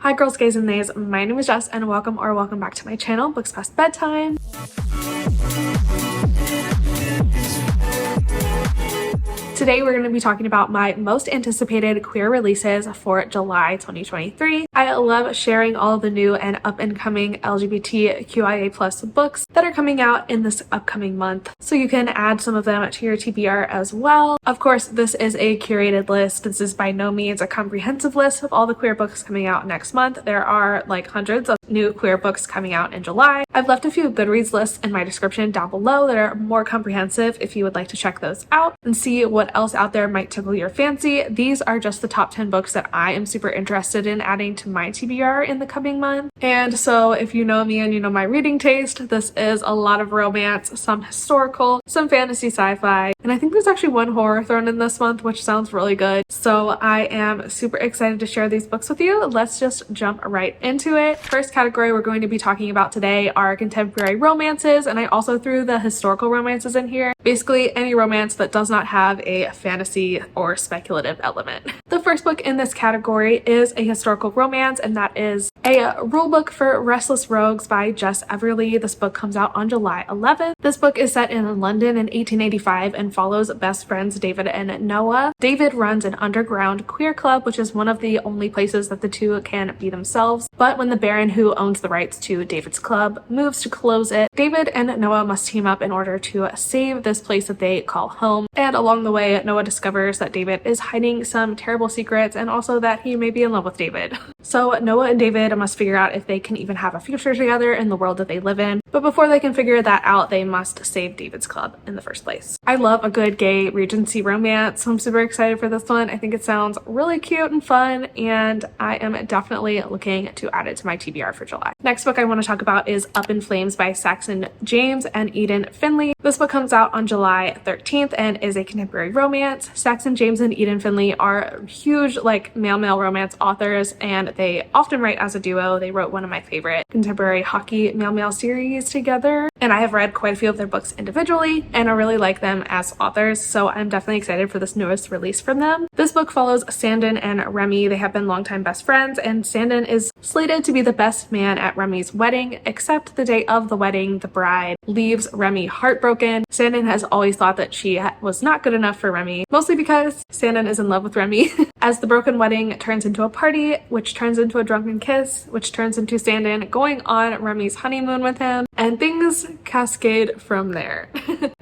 Hi girls, gays, and theys. My name is Jess and welcome back to my channel, Books Past Bedtime. Today we're going to be talking about my most anticipated queer releases for July 2023. I love sharing all of the new and up and coming LGBTQIA+ books that are coming out in this upcoming month, so you can add some of them to your TBR as well. Of course, this is a curated list. This is by no means a comprehensive list of all the queer books coming out next month. There are like hundreds of new queer books coming out in July. I've left a few Goodreads lists in my description down below that are more comprehensive if you would like to check those out and see what else out there might tickle your fancy. These are just the top 10 books that I am super interested in adding to my TBR in the coming month. And so if you know me and you know my reading taste, this is a lot of romance, some historical, some fantasy sci-fi, and I think there's actually one horror thrown in this month, which sounds really good. So I am super excited to share these books with you. Let's just jump right into it. First category we're going to be talking about today are contemporary romances, and I also threw the historical romances in here. Basically any romance that does not have a fantasy or speculative element. The first book in this category is a historical romance, and that is a rulebook for Restless Rogues by Jess Everly. This book comes out on July 11th. This book is set in London in 1885 and follows best friends David and Noah. David runs an underground queer club, which is one of the only places that the two can be themselves. But when the Baron, who owns the rights to David's club, moves to close it, David and Noah must team up in order to save this place that they call home. And along the way, Noah discovers that David is hiding some terrible secrets and also that he may be in love with David. So Noah and David must figure out if they can even have a future together in the world that they live in. But before they can figure that out, they must save David's club in the first place. I love a good gay Regency romance, so I'm super excited for this one. I think it sounds really cute and fun, and I am definitely looking to add it to my TBR for July. Next book I want to talk about is Up in Flames by Saxon James and Eden Finley. This book comes out on July 13th and is a contemporary romance. Saxon James and Eden Finley are huge male romance authors, and they often write as a duo. They wrote one of my favorite contemporary hockey male series together, and I have read quite a few of their books individually, and I really like them as authors, so I'm definitely excited for this newest release from them. This book follows Sandon and Remy. They have been longtime best friends, and Sandon is slated to be the best man at Remy's wedding, except the day of the wedding, the bride leaves Remy heartbroken. Sandon has always thought that she was not good enough for Remy, mostly because Sandon is in love with Remy. As the broken wedding turns into a party, which turns into a drunken kiss, which turns into Sandon going on Remy's honeymoon with him, and things cascade from there.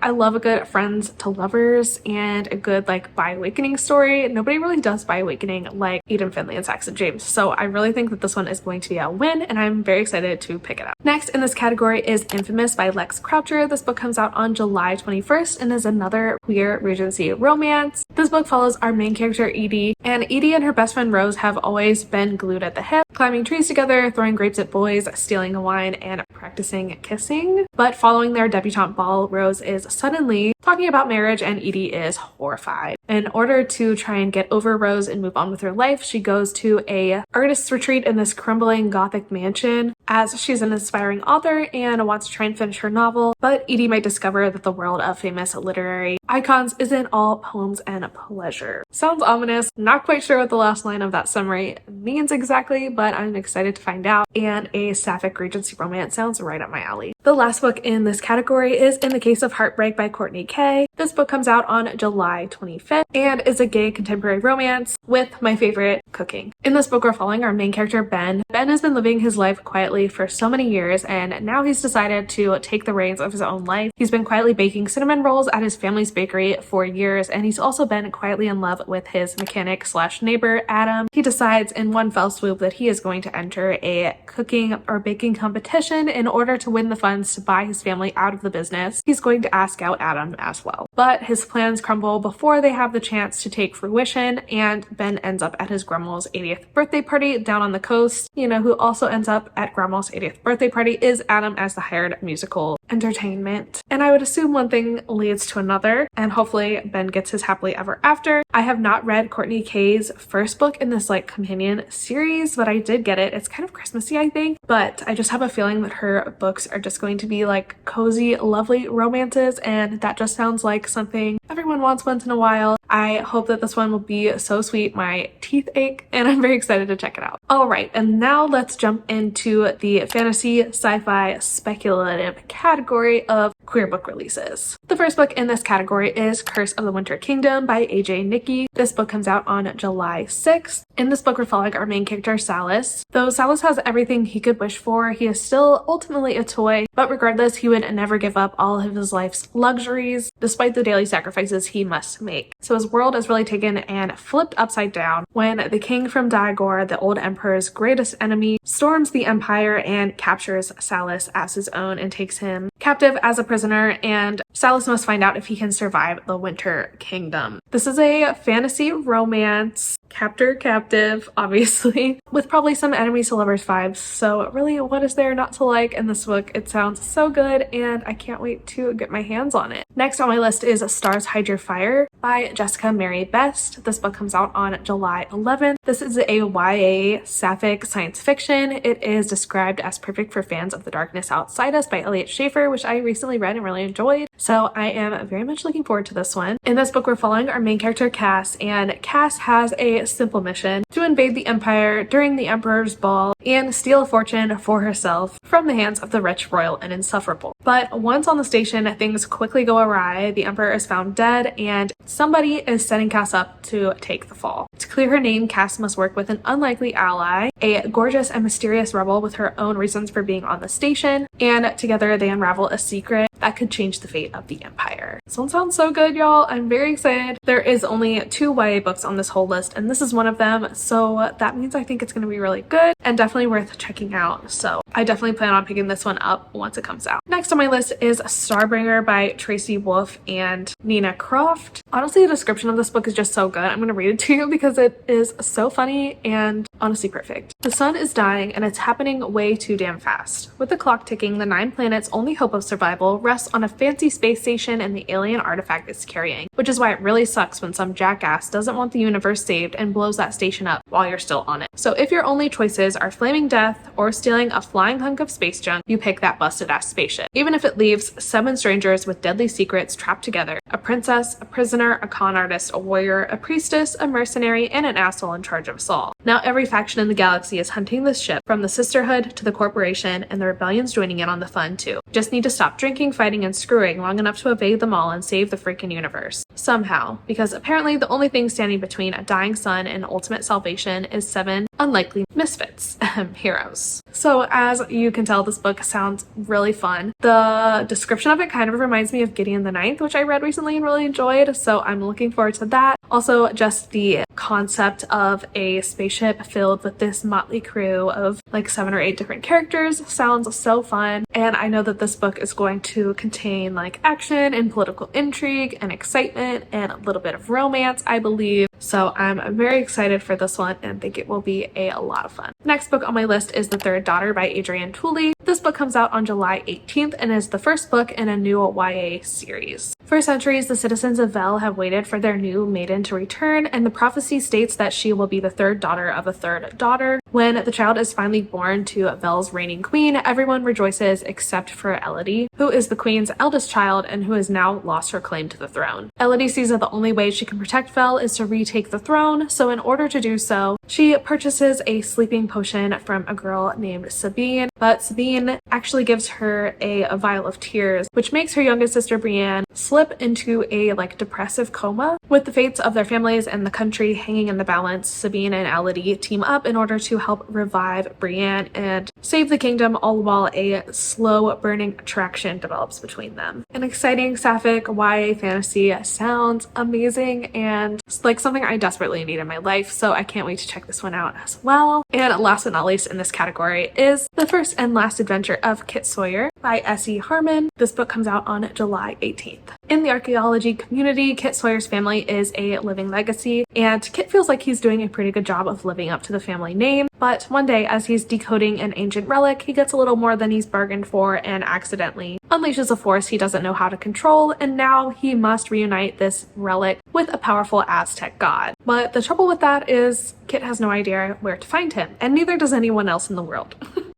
I love a good friends to lovers and a good bi awakening story. Nobody really does bi awakening like Eden Finley and Saxon James, so I really think that this one is going to be a win, and I'm very excited to pick it up. Next in this category is Infamous by Lex Croucher. This book comes out on July 21st and is another queer Regency romance. This book follows our main character Edie, and Edie and her best friend Rose have always been glued at the hip, climbing trees together, throwing grapes at boys, stealing a wine, and practicing kissing. But following their debutante ball, Rose is suddenly talking about marriage, and Edie is horrified. In order to try and get over Rose and move on with her life, she goes to a artist's retreat in this crumbling gothic mansion, as she's an aspiring author and wants to try and finish her novel. But Edie might discover that the world of famous literary icons isn't all poems and pleasure. Sounds ominous. Not quite sure what the last line of that summary means exactly, but I'm excited to find out. And a sapphic Regency romance sounds right up my alley. The last book in this category is In the Case of Heartbreak by Courtney Kay. This book comes out on July 25th and is a gay contemporary romance with my favorite, cooking. In this book, we're following our main character, Ben. Ben has been living his life quietly for so many years, and now he's decided to take the reins of his own life. He's been quietly baking cinnamon rolls at his family's bakery for years, and he's also been quietly in love with his mechanic slash neighbor, Adam. He decides in one fell swoop that he is going to enter a cooking or baking competition in order to win the funds to buy his family out of the business. He's going to ask out Adam as well. But his plans crumble before they have the chance to take fruition, and Ben ends up at his grandma's 80th birthday party down on the coast. You know who also ends up at grandma's 80th birthday party is Adam as the hired musical entertainment. And I would assume one thing leads to another, and hopefully Ben gets his happily ever after. I have not read Courtney Kay's first book in this companion series, but I did get it. It's kind of Christmassy, I think, but I just have a feeling that her books are just going to be cozy, lovely romances, and that just sounds like something everyone wants once in a while. I hope that this one will be so sweet. My teeth ache and I'm very excited to check it out. All right, and now let's jump into the fantasy, sci-fi, speculative category of queer book releases. The first book in this category is Curse of the Winter Kingdom by AJ Nikki. This book comes out on July 6th. In this book, we're following our main character, Salus. Though Salus has everything he could wish for, he is still ultimately a toy, but regardless, he would never give up all of his life's luxuries, despite the daily sacrifices he must make. So his world is really taken and flipped upside down when the king from Daigor, the old emperor's greatest enemy, storms the empire and captures Salus as his own and takes him captive as a prisoner, and Salus must find out if he can survive the Winter Kingdom. This is a fantasy romance, captive, obviously, with probably some enemies to lovers vibes. So really, what is there not to like in this book? It sounds so good and I can't wait to get my hands on it. Next on my list is Stars Hide Your Fire by Jessica Mary Best. This book comes out on July 11th. This is a YA sapphic science fiction. It is described as perfect for fans of The Darkness Outside Us by Elliot Schaefer, which I recently read and really enjoyed. So I am very much looking forward to this one. In this book, we're following our main character, Cass, and Cass has a simple mission to invade the Empire during the Emperor's Ball and steal a fortune for herself from the hands of the rich, royal, and insufferable. But once on the station, things quickly go awry. The Emperor is found dead, and somebody is setting Cass up to take the fall. To clear her name, Cass must work with an unlikely ally, a gorgeous and mysterious rebel with her own reasons for being on the station, and together they unravel a secret that could change the fate of the Empire. This one sounds so good, y'all. I'm very excited. There is only 2 YA books on this whole list, and this is one of them, so that means I think it's going to be really good and definitely worth checking out. So I definitely plan on picking this one up once it comes out. Next on my list is Starbringer by Tracy Wolff and Nina Croft. Honestly, the description of this book is just so good. I'm going to read it to you because it is so funny and honestly perfect. The sun is dying and it's happening way too damn fast. With the clock ticking, the 9 planets' only hope of survival rests on a fancy space station and the alien artifact it's carrying, which is why it really sucks when some jackass doesn't want the universe saved and blows that station up while you're still on it. So if your only choices are flaming death or stealing a flying hunk of space junk, you pick that busted ass spaceship. Even if it leaves 7 strangers with deadly secrets trapped together: a princess, a prisoner, a con artist, a warrior, a priestess, a mercenary, and an asshole in charge of us all. Now every faction in the galaxy is hunting this ship, from the Sisterhood to the Corporation, and the rebellion's joining in on the fun too. Just need to stop drinking, fighting, and screwing long enough to evade them all and save the freaking universe. Somehow, because apparently the only thing standing between a dying sun and ultimate salvation is 7 unlikely misfits, heroes. So as you can tell, this book sounds really fun. The description of it kind of reminds me of Gideon the Ninth, which I read recently and really enjoyed, so I'm looking forward to that. Also, just the concept of a spaceship filled with this motley crew of like 7 or 8 different characters sounds so fun, and I know that this book is going to contain like action and political intrigue and excitement and a little bit of romance, I believe. So I'm very excited for this one and think it will be a lot of fun. Next book on my list is The Third Daughter by Adrienne Tooley. This book comes out on July 18th and is the first book in a new YA series. For centuries, the citizens of Vel have waited for their new maiden to return, and the prophecy states that she will be the third daughter of a third daughter. When the child is finally born to Vel's reigning queen, everyone rejoices except for Elodie, who is the queen's eldest child and who has now lost her claim to the throne. Elodie sees that the only way she can protect Vel is to retake the throne, so in order to do so, she purchases a sleeping potion from a girl named Sabine, but Sabine actually gives her a vial of tears, which makes her youngest sister Brienne slip into a depressive coma. With the fates of their families and the country hanging in the balance, Sabine and Elodie team up in order to help revive Brienne and save the kingdom, all while a slow burning attraction develops between them. An exciting sapphic YA fantasy sounds amazing and like something I desperately need in my life, so I can't wait to check this one out as well. And last but not least in this category is The First and Last Adventure of Kit Sawyer by S.E. Harmon. This book comes out on July 18th. In the archaeology community, Kit Sawyer's family is a living legacy, and Kit feels like he's doing a pretty good job of living up to the family name, but one day as he's decoding an ancient relic, he gets a little more than he's bargained for and accidentally unleashes a force he doesn't know how to control, and now he must reunite this relic with a powerful Aztec god. But the trouble with that is Kit has no idea where to find him, and neither does anyone else in the world.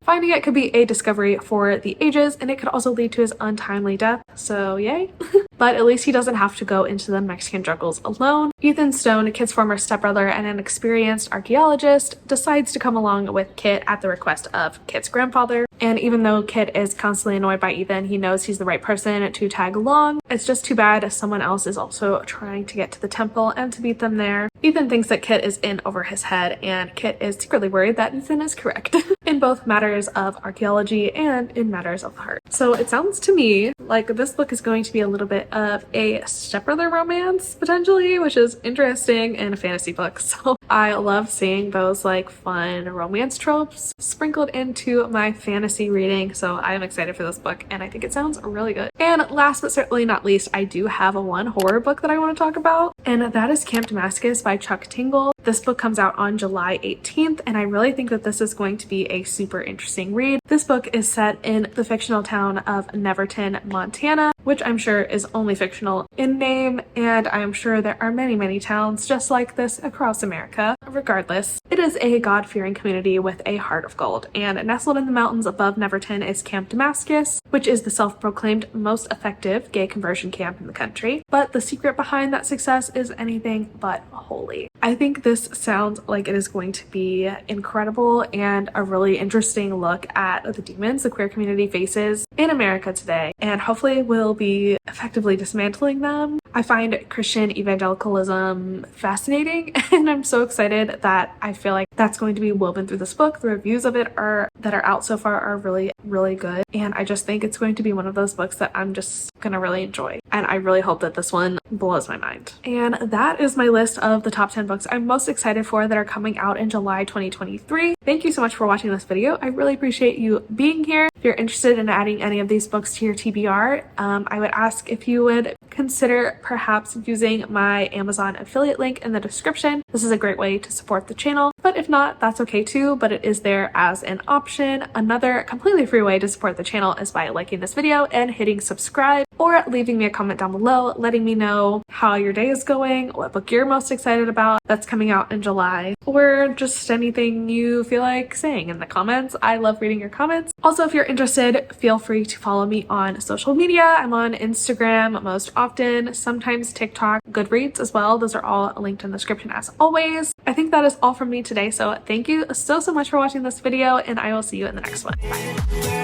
Finding it could be a discovery for the ages, and it could also lead to his untimely death, so yay. But at least he doesn't have to go into the Mexican jungles alone. Ethan Stone, Kit's former stepbrother and an experienced archaeologist, decides to come along with Kit at the request of Kit's grandfather. And even though Kit is constantly annoyed by Ethan, he knows he's the right person to tag along. It's just too bad someone else is also trying to get to the temple and to beat them there. Ethan thinks that Kit is in over his head, and Kit is secretly worried that Ethan is correct in both matters of archaeology and in matters of the heart. So it sounds to me like this book is going to be a little bit of a stepbrother romance potentially, which is interesting in a fantasy book. So I love seeing those like fun romance tropes sprinkled into my fantasy reading. So I'm excited for this book and I think it sounds really good. And last but certainly not least, I do have one horror book that I want to talk about, and that is Camp Damascus by Chuck Tingle. This book comes out on July 18th, and I really think that this is going to be a super interesting read. This book is set in the fictional town of Neverton, Montana, which I'm sure is only fictional in name, and I'm sure there are many towns just like this across America. Regardless, it is a God-fearing community with a heart of gold, and nestled in the mountains above Neverton is Camp Damascus, which is the self-proclaimed most effective gay conversion camp in the country. But the secret behind that success is anything but holy. I think this sounds like it is going to be incredible and a really interesting look at the demons the queer community faces in America today, and hopefully we'll be effectively dismantling them. I find Christian evangelicalism fascinating, and I'm so excited that I feel like that's going to be woven through this book. The reviews of it that are out so far are really good, and I just think it's going to be one of those books that I'm just gonna really enjoy, and I really hope that this one blows my mind. And that is my list of the top 10 books I'm most excited for that are coming out in July 2023. Thank you so much for watching this video. I really appreciate you being here. If you're interested in adding any of these books to your TBR, I would ask if you would consider perhaps using my Amazon affiliate link in the description. This is a great way to support the channel, but if not, that's okay too, but it is there as an option. Another completely free way to support the channel is by liking this video and hitting subscribe, or leaving me a comment down below letting me know how your day is going, what book you're most excited about that's coming out in July, or just anything you feel like saying in the comments. I love reading your comments. Also, if you're interested, feel free to follow me on social media. I'm on Instagram most often, sometimes TikTok, Goodreads as well. Those are all linked in the description as always. I think that is all from me today, so thank you so much for watching this video, and I will see you in the next one. Bye.